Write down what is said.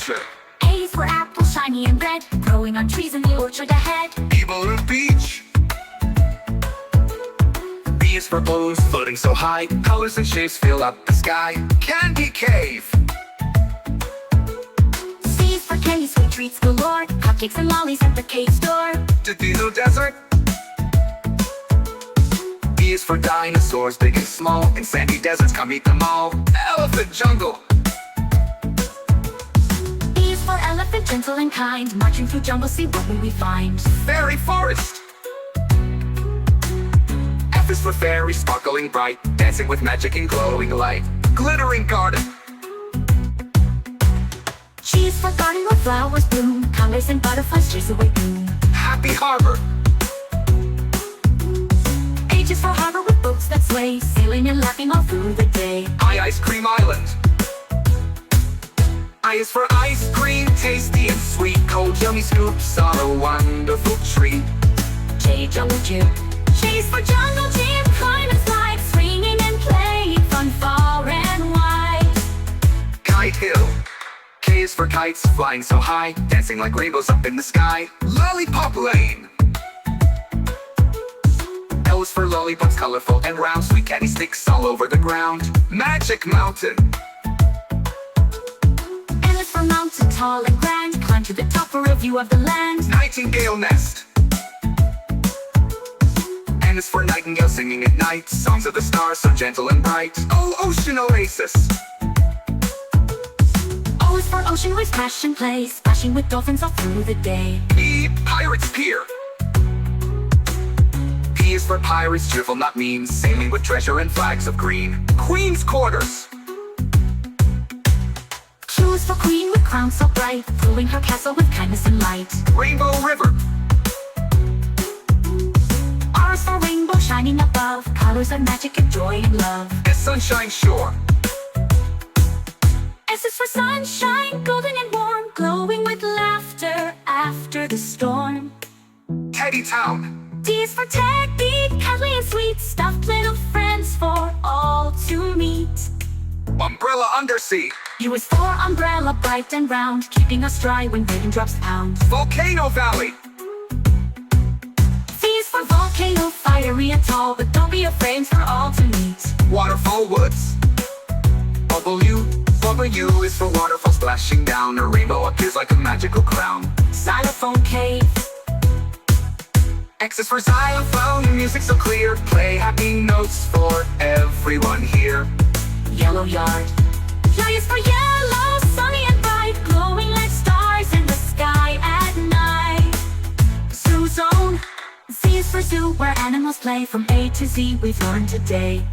adventure. A is for apple, shiny and red, growing on trees in the orchard ahead. Evil and beach. B is for balloons floating so high, colors and shapes fill up the sky. Candy cave. C is for candy, sweet treats galore, cupcakes and lollies at the cave store. Dino desert. D is for dinosaurs, big and small, in sandy deserts, come meet them all. Elephant jungle. E is for elephant, gentle and kind, marching through jungle, see what will we find. Fairy forest. F is for fairy, sparkling bright, dancing with magic and glowing light. Glittering garden. G is for garden where flowers bloom, colors and butterflies chase away gloom. Happy harbor. H is for harbor with boats that sway, sailing and laughing all through the day. I ice cream island. I is for ice cream, tasty and sweet, cold yummy scoops are a wonderful treat. J, jungle gym. J is for jungle gym, climb and slide, swinging and playing, fun far and wide. Kite hill. K is for kites, flying so high, dancing like rainbows up in the sky. Lollipop lane. L is for lollipops, colorful and round, sweet candy sticks all over the ground. Magic mountain. N is for mountain, tall and grand, climb to the top for a view of the land. Nightingale nest. N is for nightingale singing at night, songs of the stars so gentle and bright. Oh, ocean oasis. O is for ocean where splash and play, splashing with dolphins all through the day. P, pirates pier. P is for pirates, cheerful not mean, sailing with treasure and flags of green. Queen's quarters. Q is for queen with crown so bright, ruling her castle with kindness and light. Rainbow river. R is for rainbow shining above, colors of magic and joy and love. S, sunshine shore. S is for sunshine, golden and warm, glowing with laughter after the storm. Teddy town. D is for Teddy, cuddly and sweet, stuffed little friends for all to meet. Umbrella undersea. U is for umbrella, bright and round, keeping us dry when raindrops pound. Volcano valley. V is for volcano, fiery and tall, but don't be afraid for all to meet. Waterfall woods. W is for waterfall splashing down, a rainbow appears like a magical crown. Xylophone cave. X is for xylophone, music so clear, play happy notes for everyone here. Yellow yard. Y is for yellow, sunny and bright, glowing like stars in the sky at night. Zoo zone. Z is for zoo, where animals play, from A to Z we've learned today.